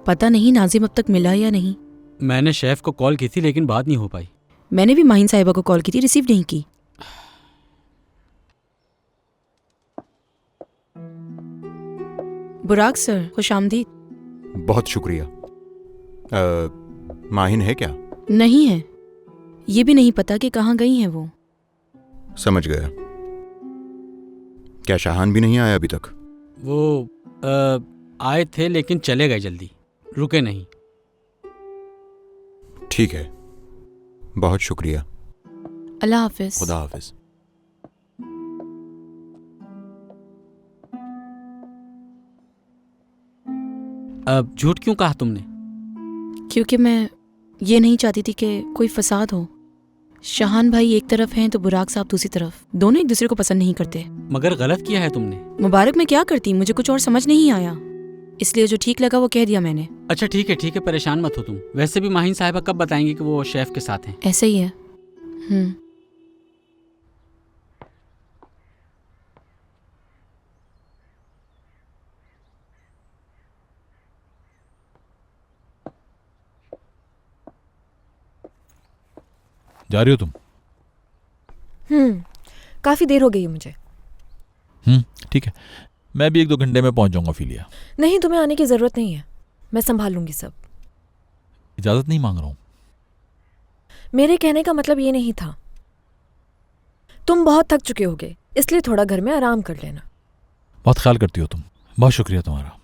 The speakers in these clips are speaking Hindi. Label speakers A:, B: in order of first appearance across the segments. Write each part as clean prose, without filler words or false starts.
A: पता नहीं नाजिम अब तक मिला या नहीं।
B: मैंने शेफ को कॉल की थी लेकिन बात नहीं हो पाई।
A: मैंने भी माहिन साहिबा को कॉल की थी, रिसीव नहीं की। बुराक सर, खुश आमदीद।
C: बहुत शुक्रिया। माहिन है क्या?
A: नहीं है, ये भी नहीं पता कि कहाँ गई हैं वो।
C: समझ गया। क्या शाहान भी नहीं आया अभी तक?
B: वो आए थे लेकिन चले गए जल्दी, रुके नहीं।
C: ठीक है, बहुत शुक्रिया।
A: अल्लाह हाफिज।
C: खुदा हाफिज।
B: अब झूठ क्यों कहा तुमने?
A: क्योंकि मैं ये नहीं चाहती थी कि कोई फसाद हो। शाहान भाई एक तरफ हैं तो बुराक साहब दूसरी तरफ, दोनों एक दूसरे को पसंद नहीं करते।
B: मगर गलत किया है तुमने।
A: मुबारक मैं क्या करती, मुझे कुछ और समझ नहीं आया, इसलिए जो ठीक लगा वो कह दिया मैंने।
B: अच्छा ठीक है, परेशान मत हो तुम। वैसे भी माहिन साहिबा कब बताएंगे कि वो शेफ के साथ हैं?
A: ऐसा ही है।
D: जा रही हो तुम?
E: काफी देर हो गई है मुझे।
D: ठीक है, मैं भी 1-2 घंटे में पहुंच जाऊंगा फिलिया।
E: नहीं, तुम्हें आने की जरूरत नहीं है, मैं संभाल लूंगी सब।
D: इजाजत नहीं मांग रहा हूं।
E: मेरे कहने का मतलब ये नहीं था। तुम बहुत थक चुके होगे, इसलिए थोड़ा घर में आराम कर लेना।
D: बहुत ख्याल करती हो तुम, बहुत शुक्रिया तुम्हारा।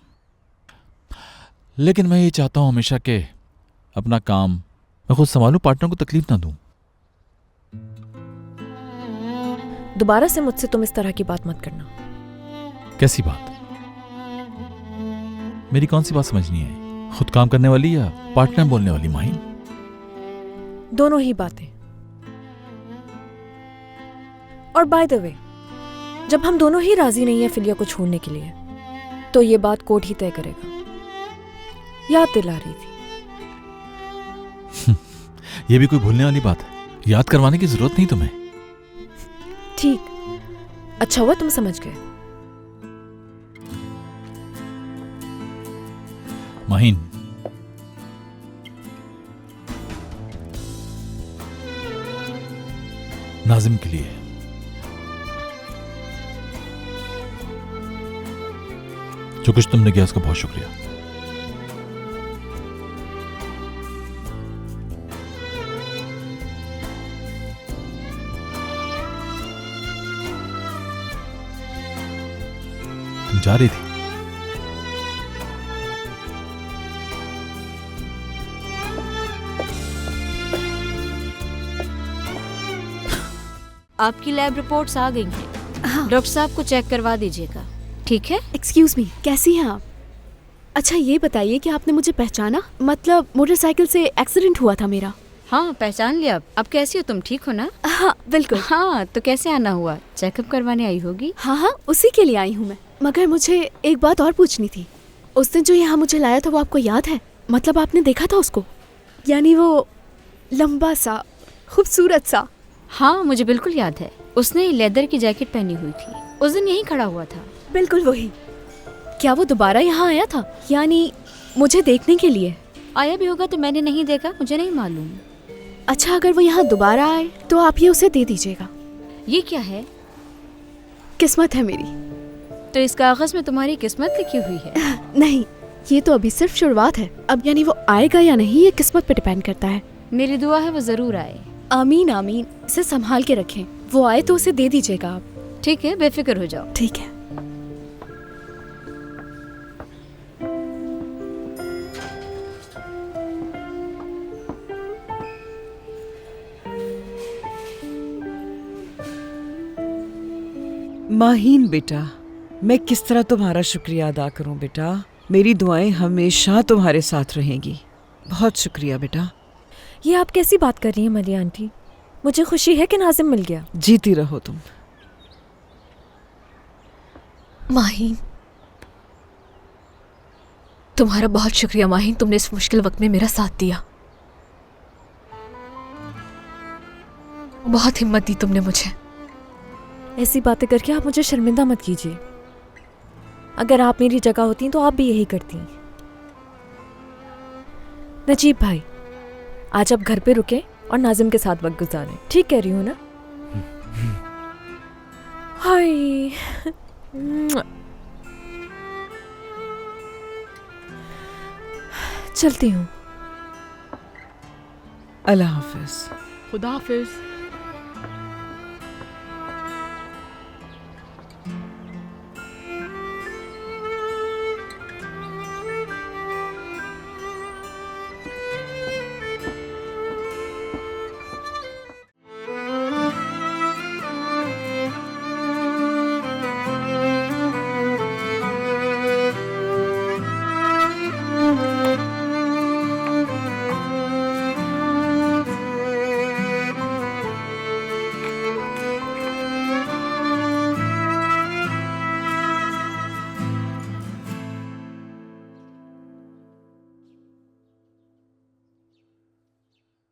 D: लेकिन मैं ये चाहता हूं हमेशा के अपना काम मैं खुद संभालूं, पार्टनर को तकलीफ ना दूं।
E: दोबारा से मुझसे तुम इस तरह की बात मत करना।
D: कैसी बात? मेरी कौन सी बात समझ नहीं आई? खुद काम करने वाली या पार्टनर बोलने वाली माहिन?
E: दोनों ही बातें। और बाय द वे, जब हम दोनों ही राजी नहीं है फिलिया को छोड़ने के लिए, तो ये बात कोर्ट ही तय करेगा। याद दिला रही थी।
D: ये भी कोई भूलने वाली बात है? याद करवाने की जरूरत नहीं तुम्हें।
E: ठीक, अच्छा हुआ तुम समझ गए।
D: माहिन, नाजिम के लिए जो कुछ तुमने किया उसका बहुत शुक्रिया। तुम जा रही थी?
F: आपकी लैब रिपोर्ट्स आ गई हैं। डॉक्टर साहब को चेक करवा दीजिएगा, ठीक है?
G: एक्सक्यूज मी, कैसी हैं आप? अच्छा ये बताइए कि आपने मुझे पहचाना? मतलब मोटरसाइकिल से एक्सीडेंट हुआ था मेरा।
F: हाँ पहचान लिया। अब कैसी हो तुम, ठीक हो ना?
G: हाँ बिल्कुल।
F: हाँ तो कैसे आना हुआ? चेकअप करवाने आई होगी।
G: हाँ उसी के लिए आई हूँ मैं। मगर मुझे एक बात और पूछनी थी। उस दिन जो यहाँ मुझे लाया था वो आपको याद है? मतलब आपने देखा था उसको? यानी वो लंबा सा, खूबसूरत सा।
F: हाँ मुझे बिल्कुल याद है। उसने लेदर की जैकेट पहनी हुई थी, उस दिन यहीं खड़ा हुआ था।
G: बिल्कुल वही। क्या वो दोबारा यहाँ आया था, यानी मुझे देखने के लिए?
F: आया भी होगा तो मैंने नहीं देखा, मुझे नहीं मालूम।
G: अच्छा अगर वो यहाँ दोबारा आए तो आप ये उसे दे दीजिएगा।
F: ये क्या है?
G: किस्मत है मेरी।
F: तो इस कागज में तुम्हारी किस्मत लिखी हुई है?
G: नहीं, ये तो अभी सिर्फ शुरुआत है। अब यानी वो आएगा या नहीं ये किस्मत पे डिपेंड करता है।
F: मेरी दुआ है वो जरूर आए।
G: आमीन आमीन। इसे संभाल के रखें, वो आए तो उसे दे दीजिएगा आप।
F: ठीक है, बेफिक्र हो जाओ।
G: ठीक है।
H: माहीन बेटा, मैं किस तरह तुम्हारा शुक्रिया अदा करूं बेटा। मेरी दुआएं हमेशा तुम्हारे साथ रहेंगी। बहुत शुक्रिया बेटा।
E: ये आप कैसी बात कर रही हैं मलिया आंटी? मुझे खुशी है कि नाजिम मिल गया।
H: जीती रहो तुम।
G: माहीन, तुम्हारा बहुत शुक्रिया माहीन, तुमने इस मुश्किल वक्त में मेरा साथ दिया। बहुत हिम्मत दी तुमने मुझे।
E: ऐसी बातें करके आप मुझे शर्मिंदा मत कीजिए। अगर आप मेरी जगह होती तो आप भी यही करती। नजीब भाई, आज आप घर पे रुके और नाजिम के साथ वक्त गुजारें। ठीक कह रही हूँ ना? हाय। चलती हूँ।
H: अल्लाह हाफिज।
A: खुदा हाफिज।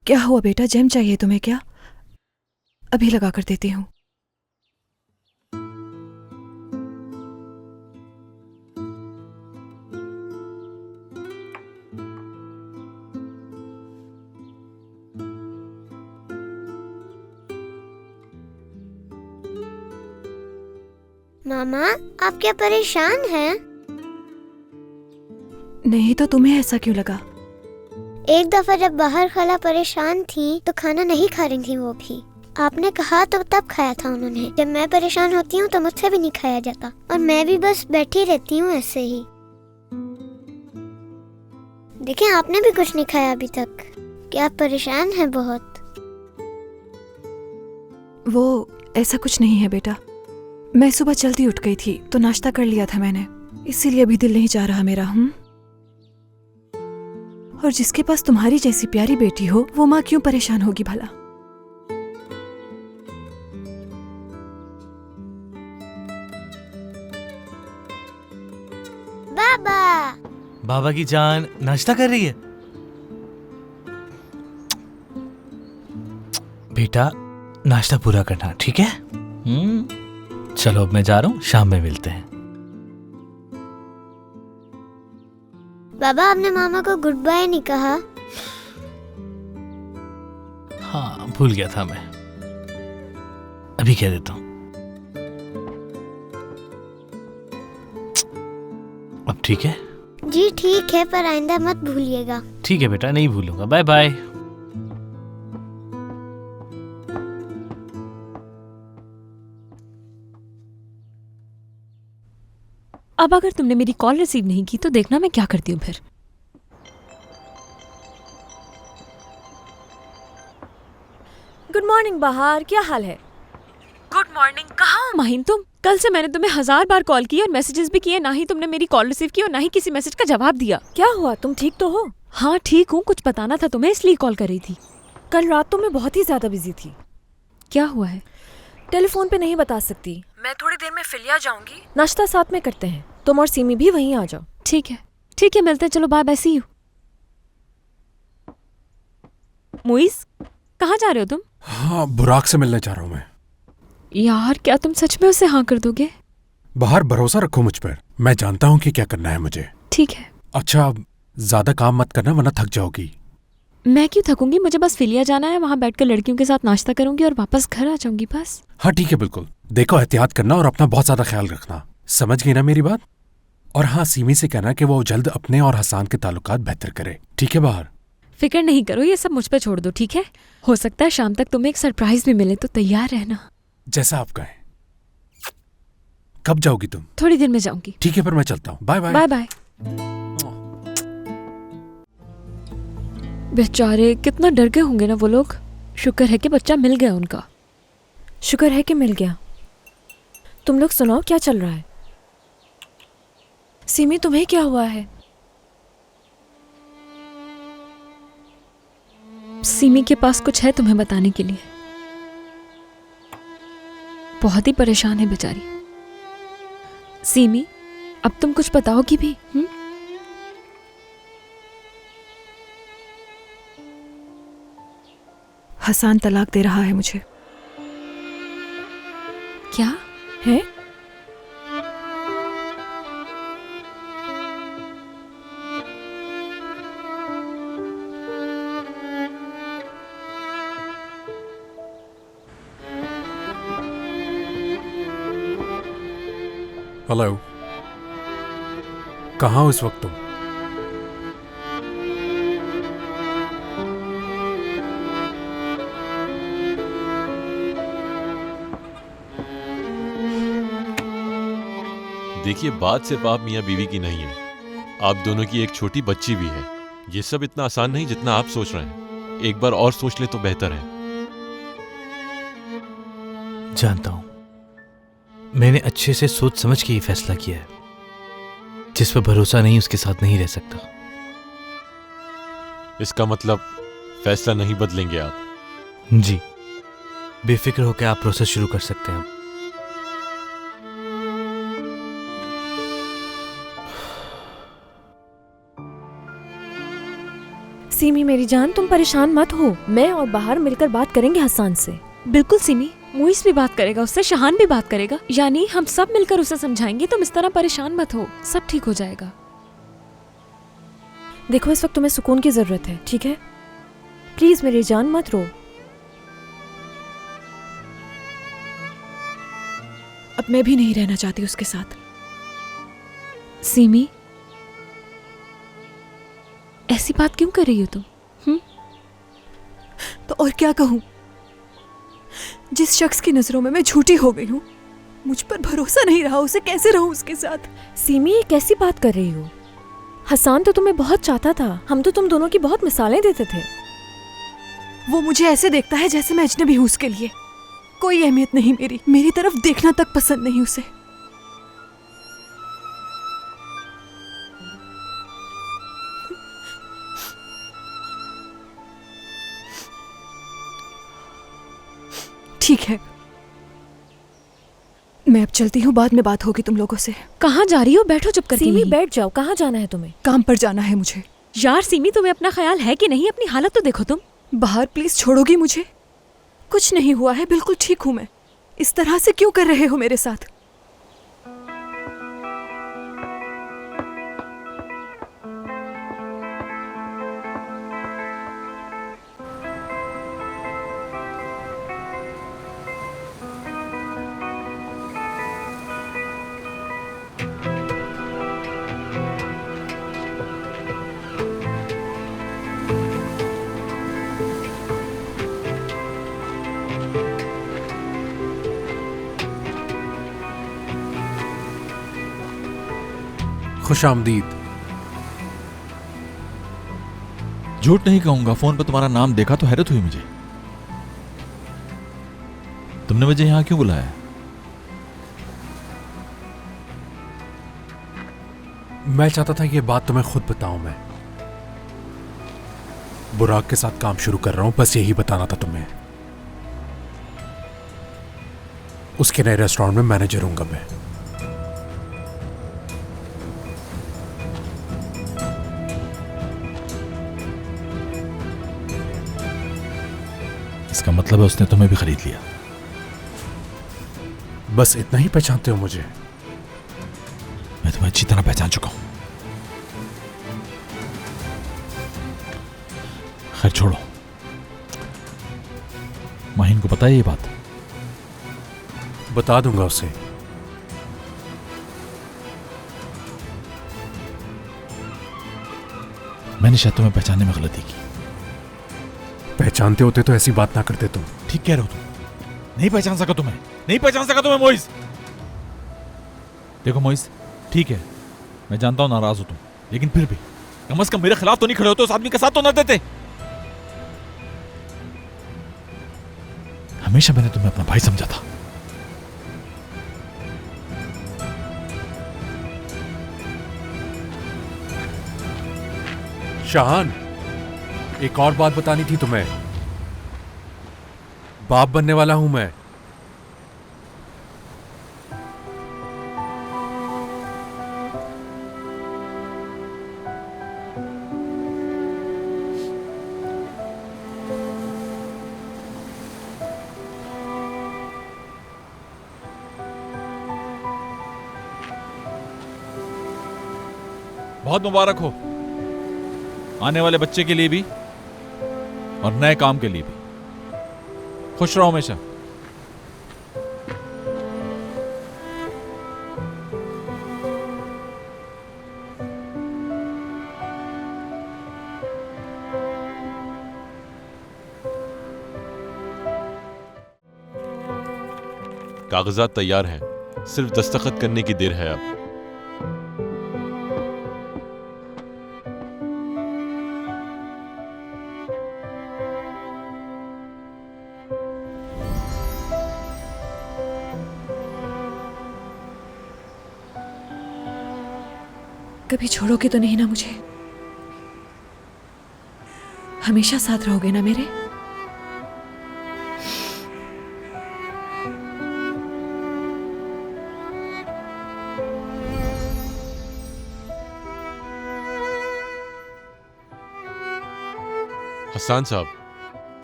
H: क्या हुआ बेटा, जैम चाहिए तुम्हें क्या? अभी लगा कर देती हूँ।
I: मामा, आप क्या परेशान हैं?
H: नहीं तो तुम्हें ऐसा क्यों लगा?
I: एक दफा जब बाहर खाला परेशान थी तो खाना नहीं खा रही थी वो भी। आपने कहा तो तब खाया था उन्होंने। जब मैं परेशान होती हूँ तो मुझसे भी नहीं खाया जाता और मैं भी बस बैठी रहती हूँ ऐसे ही। देखें, आपने भी कुछ नहीं खाया अभी तक। क्या आप परेशान हैं बहुत?
H: वो ऐसा कुछ नहीं है बेटा। मैं सुबह जल्दी उठ गई थी तो नाश्ता कर लिया था मैंने, इसीलिए अभी दिल नहीं चाह रहा मेरा। और जिसके पास तुम्हारी जैसी प्यारी बेटी हो वो माँ क्यों परेशान होगी भला?
I: बाबा।
J: बाबा की जान नाश्ता कर रही है। बेटा, नाश्ता पूरा करना, ठीक है? चलो अब मैं जा रहा हूँ, शाम में मिलते हैं।
I: बाबा, आपने मामा को गुड बाय नहीं कहा।
J: हाँ, भूल गया था मैं। अभी कह देता हूँ। अब ठीक है?
I: जी ठीक है, पर आइंदा मत भूलिएगा।
J: ठीक है बेटा, नहीं भूलूंगा। Bye bye.
A: अब अगर तुमने मेरी कॉल रिसीव नहीं की तो देखना मैं क्या करती हूँ फिर।
E: गुड मॉर्निंग बहार, क्या हाल है?
A: Good morning. कहाँ हो माहिन तुम? कल से मैंने तुम्हें 1000 बार कॉल की और मैसेजेस भी किए, ना ही तुमने मेरी कॉल रिसीव की और ना ही किसी मैसेज का जवाब दिया।
E: क्या हुआ, तुम ठीक तो हो?
A: हाँ ठीक हूँ, कुछ बताना था तुम्हें इसलिए कॉल कर रही थी।
E: कल रात तो मैं बहुत ही ज्यादा बिजी थी।
A: क्या हुआ है?
E: टेलीफोन पे नहीं बता सकती। मैं थोड़ी देर में फिलिया जाऊंगी, नाश्ता साथ में करते हैं। तुम और सीमी भी वहीं आ जाओ।
A: ठीक है मिलते हैं। चलो बाय बाय, सी यू। मुइस, कहाँ जा रहे हो तुम?
K: हाँ, बुराक से मिलने जा रहा हूँ मैं।
A: यार क्या तुम सच में उसे हाँ कर दोगे?
K: बाहर भरोसा रखो मुझ पर, मैं जानता हूँ कि क्या करना है मुझे।
A: ठीक है।
K: अच्छा, ज्यादा काम मत करना वरना थक जाओगी।
A: मैं क्यों थकूंगी, मुझे बस फिलिया जाना है, वहाँ बैठकर लड़कियों के साथ नाश्ता करूंगी और वापस घर आ जाऊंगी बस।
K: हाँ ठीक है, बिल्कुल। देखो, एहतियात करना और अपना बहुत ज्यादा ख्याल रखना। समझ गई ना मेरी बात? और हाँ, सीमी से कहना कि वो जल्द अपने और हसान के ताल्लुकात बेहतर करे। ठीक है बाहर?
A: फिक्र नहीं करो, ये सब मुझ पे छोड़ दो, ठीक है? हो सकता है शाम तक तुम्हें एक सरप्राइज भी मिले, तो तैयार रहना।
K: जैसा आप कहें। कब जाओगी तुम?
A: थोड़ी देर में जाऊंगी।
K: ठीक है, पर मैं चलता हूँ। Bye bye.
A: Bye bye. बेचारे कितना डर गए होंगे ना वो लोग। शुक्र है कि बच्चा मिल गया उनका।
E: शुक्र है कि मिल गया। तुम लोग सुनाओ, क्या चल रहा है?
A: सीमी, तुम्हें क्या हुआ है? सीमी के पास कुछ है तुम्हें बताने के लिए। बहुत ही परेशान है बेचारी। सीमी, अब तुम कुछ बताओगी भी?
H: हसान तलाक दे रहा है मुझे।
A: क्या
E: है?
K: हेलो, कहाँ हो इस वक्त तुम?
L: देखिए, बात सिर्फ आप मियाँ बीवी की नहीं है, आप दोनों की एक छोटी बच्ची भी है। ये सब इतना आसान नहीं जितना आप सोच रहे हैं। एक बार और सोच ले तो बेहतर है।
J: जानता हूं, मैंने अच्छे से सोच समझ के ही फैसला किया है। जिस पर भरोसा नहीं उसके साथ नहीं रह सकता।
L: इसका मतलब फैसला नहीं बदलेंगे आप?
J: जी, बेफिक्र होकर आप प्रोसेस शुरू कर सकते हैं।
E: सीमी मेरी जान, तुम परेशान मत हो। मैं और बाहर मिलकर बात करेंगे हसान से।
G: बिल्कुल सिमी, मुइस भी बात करेगा उससे, शहान भी बात करेगा, यानी हम सब मिलकर उसे समझाएंगे। तुम इस तरह परेशान मत हो, सब ठीक हो जाएगा।
E: देखो, इस वक्त तुम्हें सुकून की जरूरत है, ठीक है? प्लीज मेरी जान, मत रो।
G: अब मैं भी नहीं रहना चाहती उसके साथ। सीमी, ऐसी बात क्यों कर रही हो तुम?
M: तो और क्या कहूं? जिस शख्स की नजरों में मैं झूठी हो गई हूं, मुझ पर भरोसा नहीं रहा, उसे कैसे रहूं उसके साथ?
E: सीमी, ये कैसी बात कर रही हो? हसान तो तुम्हें बहुत चाहता था, हम तो तुम दोनों की बहुत मिसालें देते थे।
M: वो मुझे ऐसे देखता है जैसे मैं अजनबी हूं उसके लिए। कोई अहमियत नहीं मेरी तरफ देखना तक पसंद नहीं उसे। ठीक है, मैं अब चलती हूँ, बाद में बात होगी तुम लोगों से।
G: कहाँ जा रही हो? बैठो चुप करके।
E: सीमी बैठ जाओ, कहाँ जाना है तुम्हें?
M: काम पर जाना है मुझे।
G: यार सीमी, तुम्हें अपना ख्याल है कि नहीं? अपनी हालत तो देखो तुम।
M: बाहर प्लीज छोड़ोगी मुझे? कुछ नहीं हुआ है, बिल्कुल ठीक हूँ मैं। इस तरह से क्यों कर रहे हो मेरे साथ?
K: खुश आमदीद।
D: झूठ नहीं कहूंगा, फोन पर तुम्हारा नाम देखा तो हैरत हुई मुझे। तुमने मुझे यहां क्यों बुलाया?
K: मैं चाहता था ये बात तुम्हें खुद बताऊं। मैं बुराक के साथ काम शुरू कर रहा हूं, बस यही बताना था तुम्हें। उसके नए रेस्टोरेंट में मैनेजर हूंगा मैं।
D: इसका मतलब है उसने तुम्हें भी खरीद लिया।
K: बस इतना ही पहचानते हो मुझे?
D: मैं तुम्हें अच्छी तरह पहचान चुका हूं। खैर छोड़ो, माहिन को पता है ये बात?
K: बता दूंगा उसे।
D: मैंने शायद तुम्हें पहचानने में गलती की।
K: पहचानते होते तो ऐसी बात ना करते तुम।
D: ठीक कह रहे हो तुम। नहीं पहचान सका तुम्हें, नहीं पहचान सका तुम्हें मोइस। देखो मोइस, ठीक है, मैं जानता हूं नाराज हो तुम, लेकिन फिर भी कम से कम मेरे खिलाफ तो नहीं खड़े होते, उस आदमी के साथ तो न देते। हमेशा मैंने तुम्हें अपना भाई समझा था।
K: शाहान, एक और बात बतानी थी तुम्हें। बाप बनने वाला हूं मैं।
D: बहुत मुबारक हो, आने वाले बच्चे के लिए भी और नए काम के लिए भी। खुश रहो हमेशा।
L: कागजात तैयार हैं, सिर्फ दस्तखत करने की देर है अब।
M: कभी छोड़ोगे तो नहीं ना मुझे? हमेशा साथ रहोगे ना मेरे?
L: हसन साहब,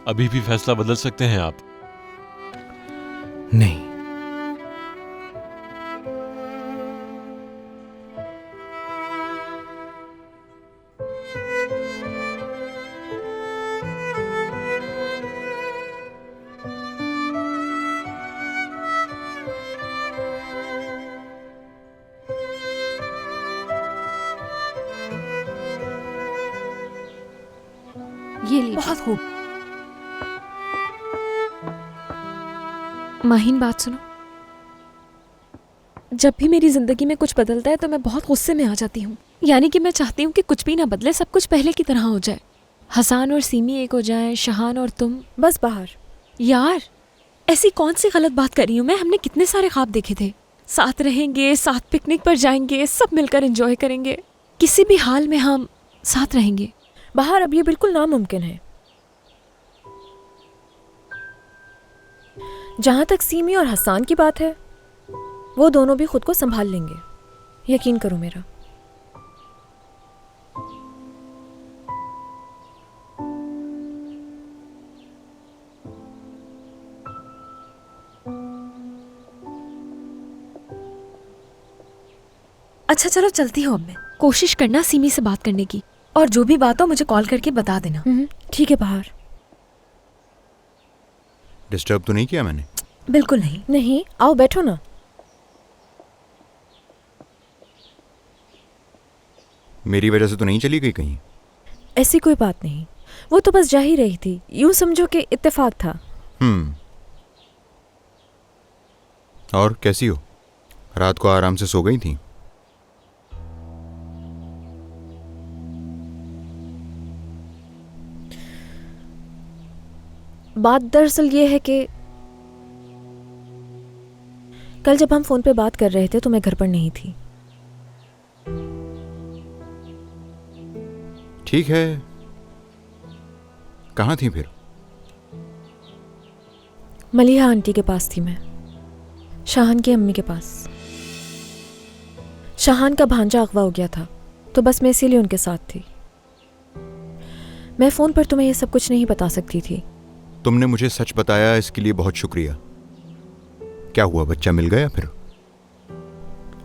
L: अभी भी फैसला बदल सकते हैं आप।
J: नहीं,
F: ये लीजिए।
M: बहुत खूब। माहिन, बात सुनो। जब भी मेरी जिंदगी में कुछ बदलता है तो मैं बहुत गुस्से में आ जाती हूँ। यानी कि मैं चाहती हूँ कि कुछ भी ना बदले, सब कुछ पहले की तरह हो जाए। हसान और सीमी एक हो जाए, शहान और तुम बस बाहर। यार, ऐसी कौन सी गलत बात कर रही हूँ मैं? हमने कितने सारे ख्वाब देखे थे, साथ रहेंगे, साथ पिकनिक पर जाएंगे, सब मिलकर एंजॉय करेंगे, किसी भी हाल में हम साथ रहेंगे। बाहर अब ये बिल्कुल नामुमकिन है। जहां तक सीमी और हसान की बात है, वो दोनों भी खुद को संभाल लेंगे, यकीन करो मेरा। अच्छा चलो चलती हूँ अब मैं। कोशिश करना सीमी से बात करने की, और जो भी बात हो मुझे कॉल करके बता देना। ठीक है बाहर।
C: डिस्टर्ब तो नहीं किया मैंने?
M: बिल्कुल नहीं। नहीं, आओ बैठो ना।
C: मेरी वजह से तो नहीं चली गई कहीं?
M: ऐसी कोई बात नहीं, वो तो बस जा ही रही थी। यूं समझो कि इत्तेफाक था।
C: और कैसी हो? रात को आराम से सो गई थी?
M: बात दरअसल ये है कि कल जब हम फोन पे बात कर रहे थे तो मैं घर पर नहीं थी।
C: ठीक है, कहाँ थी फिर?
M: मलिहा आंटी के पास थी मैं, शाहान की अम्मी के पास। शाहान का भांजा अगवा हो गया था, तो बस मैं इसीलिए उनके साथ थी। मैं फोन पर तुम्हें ये सब कुछ नहीं बता सकती थी।
C: तुमने मुझे सच बताया, इसके लिए बहुत शुक्रिया। क्या हुआ, बच्चा मिल गया फिर?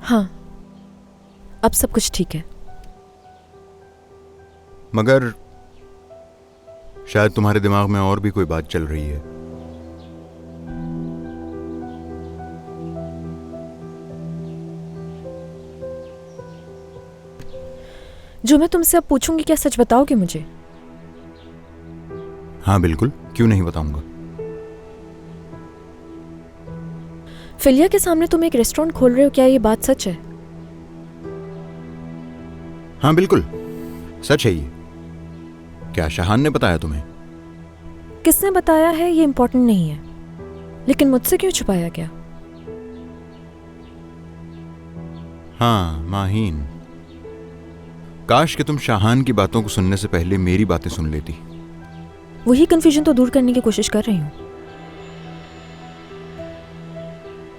M: हाँ, अब सब कुछ ठीक है।
C: मगर शायद तुम्हारे दिमाग में और भी कोई बात चल रही है।
M: जो मैं तुमसे अब पूछूंगी, क्या सच बताओगे मुझे?
C: हाँ बिल्कुल, क्यों नहीं बताऊंगा।
M: फिलिया के सामने तुम एक रेस्टोरेंट खोल रहे हो, क्या ये बात सच है?
C: हाँ बिल्कुल सच है ये। क्या शाहान ने बताया तुम्हें?
M: किसने बताया है ये इम्पोर्टेंट नहीं है, लेकिन मुझसे क्यों छुपाया गया?
C: हाँ माहीन, काश कि तुम शाहान की बातों को सुनने से पहले मेरी बातें सुन लेती।
M: वही कंफ्यूजन तो दूर करने की कोशिश कर रही हूँ।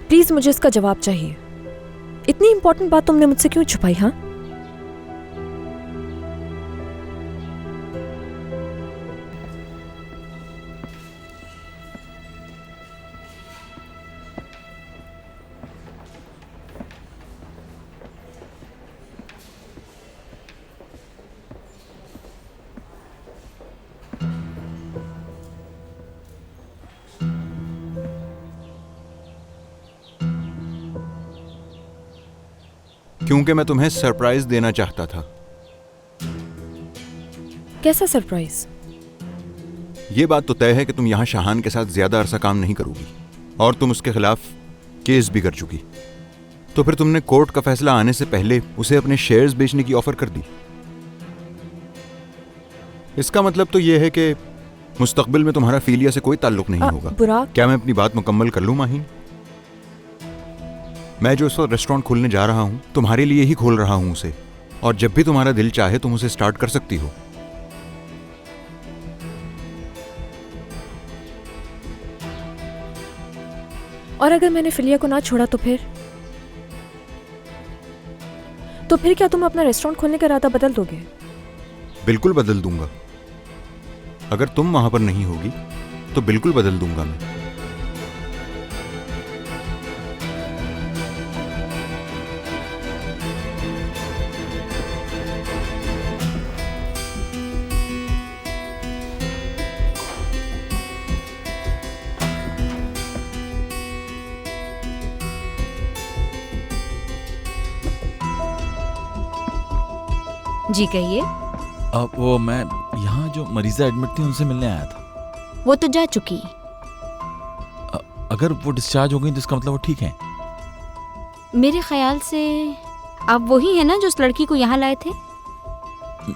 M: प्लीज मुझे इसका जवाब चाहिए। इतनी इंपॉर्टेंट बात तुमने मुझसे क्यों छुपाई? हाँ,
C: क्योंकि मैं तुम्हें सरप्राइज देना चाहता था।
M: कैसा सरप्राइज?
C: ये बात तो तय है कि तुम यहां शाहान के साथ ज्यादा अरसा काम नहीं करोगी और तुम उसके खिलाफ केस भी कर चुकी। तो फिर तुमने कोर्ट का फैसला आने से पहले उसे अपने शेयर्स बेचने की ऑफर कर दी। इसका मतलब तो यह है कि मुस्तकबिल में तुम्हारा फिलिया से कोई ताल्लुक नहीं होगा।
E: बुराक,
C: क्या मैं अपनी बात मुकम्मल कर लूं माहीन? मैं जो इस वक्त रेस्टोरेंट खोलने जा रहा हूं तुम्हारे लिए ही खोल रहा हूं उसे, और जब भी तुम्हारा दिल चाहे तुम उसे स्टार्ट कर सकती हो।
E: और अगर मैंने फिलिया को ना छोड़ा तो फिर क्या तुम अपना रेस्टोरेंट खोलने का इरादा बदल दोगे?
C: बिल्कुल बदल दूंगा। अगर तुम वहां पर नहीं होगी तो बिल्कुल बदल दूंगा मैं।
F: जी कहिए।
D: अब वो मैं यहाँ जो मरीजा एडमिट थी उनसे मिलने आया था।
F: वो तो जा चुकी।
D: अगर वो डिस्चार्ज हो गई तो इसका मतलब वो ठीक है?
F: मेरे ख्याल से आप वही है ना जो उस लड़की को यहाँ लाए थे?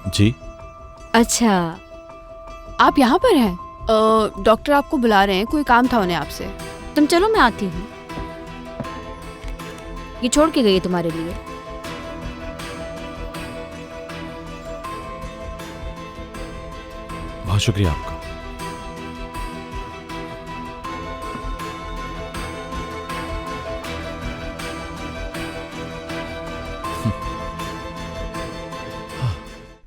D: जी।
F: अच्छा,
G: आप यहाँ पर हैं? डॉक्टर आपको बुला रहे हैं, कोई काम था उन्हें आपसे।
F: तुम चलो मैं आती हूँ। ये छोड़ के गई है तुम्हारे लिए।
D: बहुत शुक्रिया आपका।